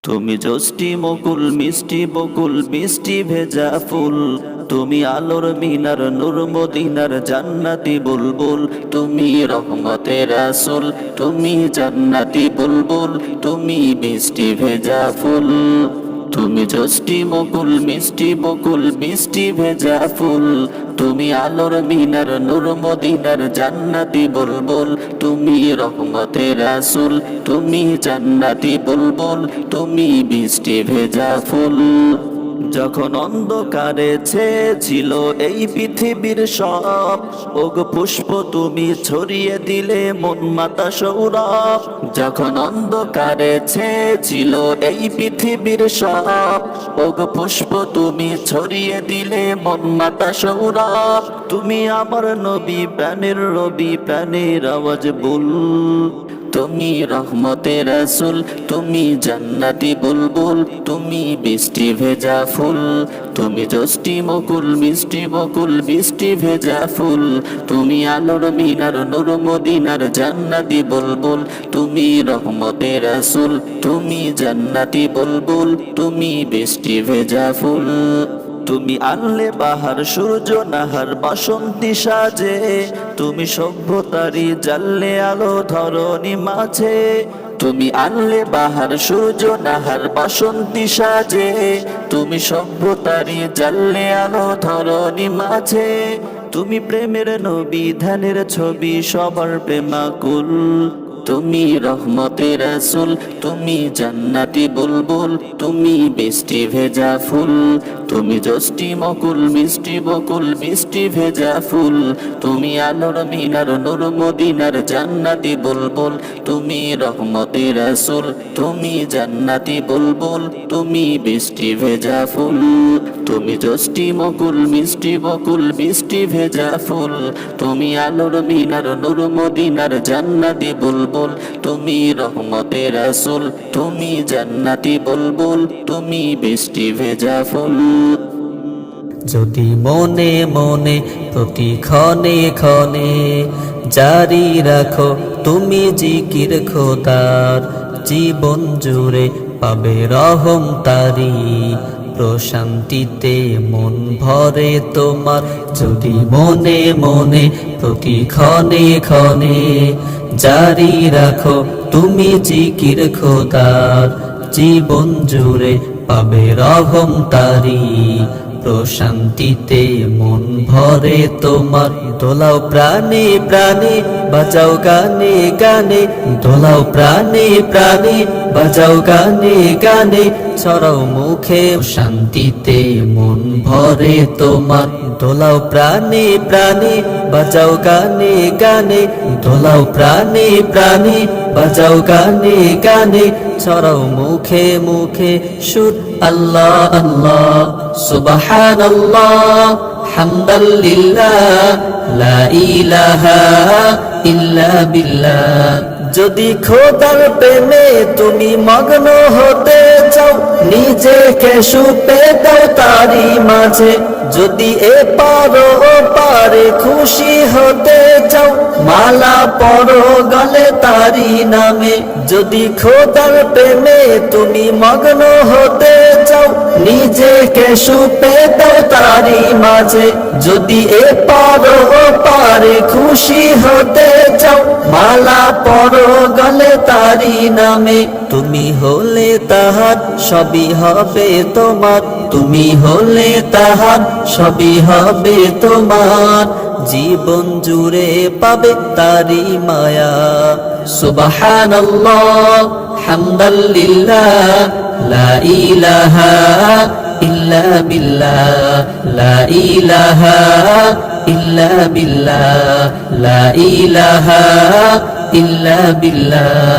তুমি জষ্টি মুকুল মিষ্টি বকুল বৃষ্টি ভেজা ফুল, তুমি আলোর মিনার নূর মদিনার জান্নাতি বুলবুল, তুমি রহমতের রাসূল, তুমি জান্নাতি বুলবুল, তুমি বৃষ্টি ভেজা ফুল। তুমি জষ্টি মুকুল মিষ্টি বকুল বৃষ্টি ভেজা ফুল, তুমি আলোর মিনার নূর মদিনার জান্নাতি বুলবুল, তুমি রহমতের রাসূল, তুমি জান্নাতি বুলবুল, তুমি বৃষ্টি ভেজা ফুল। যখন অন্ধকারে ছেয়েছিল এই পৃথিবীর সব, ওগো পুষ্প তুমি ছড়িয়ে দিলে মন মাতা সৌরভ। যখন অন্ধকারে ছেয়েছিল এই পৃথিবীর সব, ওগো পুষ্প তুমি ছড়িয়ে দিলে মন মাতা সৌরভ। তুমি আমার নবী প্রাণের রবি প্রাণের আওয়াজ বুল, তুমি রহমতের রাসূল, তুমি জান্নাতি বুলবুল, তুমি বৃষ্টি ভেজা ফুল। তুমি জষ্টি মুকুল মিষ্টি বকুল বৃষ্টি ভেজা ফুল, তুমি আলোর মিনার নূর মদিনার জান্নাতি বুলবুল, তুমি রহমতের রাসূল, তুমি জান্নাতি বুলবুল, তুমি বৃষ্টি ভেজা ফুল। তুমি আনলে বাহার সূর্য নাহার বাসন্তী সাজে, তুমি সভ্যতারি জানলে আলো ধরণী মাঝে। তুমি আনলে বাহার সূর্য নাহার বাসন্তী সাজে, তুমি সভ্যতারি জানলে আলো ধরণী মাঝে। তুমি প্রেমের নবী ধ্যানের ছবি সবার প্রেমাকুল, তুমি রহমতের রাসূল, তুমি জান্নাতি বুলবুল, তুমি বৃষ্টি ভেজা ফুল। তুমি জষ্টি মুকুল মিষ্টি বকুল বৃষ্টি ভেজা ফুল, তুমি আলোর মিনার নূর মদিনার জান্নাতি বুলবুল, তুমি রহমতের রাসূল, তুমি জান্নাতি বুলবুল, তুমি বৃষ্টি ভেজা ফুল। তুমি জষ্টি মুকুল মিষ্টি বকুল বৃষ্টি ভেজা ফুল, তুমি আলোর মিনার নূর মদিনার জান্নাতি বুলবুল, তুমি রহমতের রাসূল, তুমি জান্নাতি বুলবুল, তুমি বৃষ্টি ভেজা ফুল। যদি মনে মনে প্রতি ক্ষণে ক্ষণে জারি রাখো তুমি জিকির খোদার, জীবন জুড়ে পাবে রহম তারি, প্রশান্তিতে মন ভরে তোমার। যদি মনে মনে প্রতি ক্ষণে ক্ষণে জারি রাখো তুমি জিকির খোদার, জীবন জুড়ে পাবে রহম তারি, প্রশান্তিতে মন ভরে তোমার। দোলাও প্রাণে প্রাণে বাজাও গানে গানে, দোলাও প্রাণে প্রাণে বাজাও গানে গানে, ছড়াও মুখে শান্তিতে মন ভরে তোমার। দোলাও প্রাণে প্রাণে বাজাও গানে গানে, দোলাও প্রাণে প্রাণে বাজাও গানে গানে, ছড়াও মুখে মুখে সুর আল্লাহ আল্লাহ সুবহানাল্লাহ হামদাল্লিল্লাহ লা ইলাহা ইল্লা বিল্লাহ। যদি খোদার প্রেমে তুমি মগ্ন হতে চাও, নিজেকে সুপে দাও তারি মাঝে। যদি এপারো পারে খুশি হতে চাও, মালা পরো গলে তারি নামে। যদি খোদার প্রেমে তুমি মগ্ন হতে চাও, নিজেকে সুপে দাও তারি মাঝে। যদি এপারো পারে খুশি হতে চাও, মালা পরো গলে তারি নামে। তুমি হলে তাহার সবই হবে তোমার, তুমি হলে তাহার সবই হবে তোমার, জীবন জুড়ে পাবে তারি মায়া। সুবহানাল্লাহ হামদাল্লিল্লাহ লা ইলাহা ইল্লা বিল্লাহ লা ইলাহা ইল্লা বিল্লাহ লা ইলাহা ইল্লা বিল্লাহ।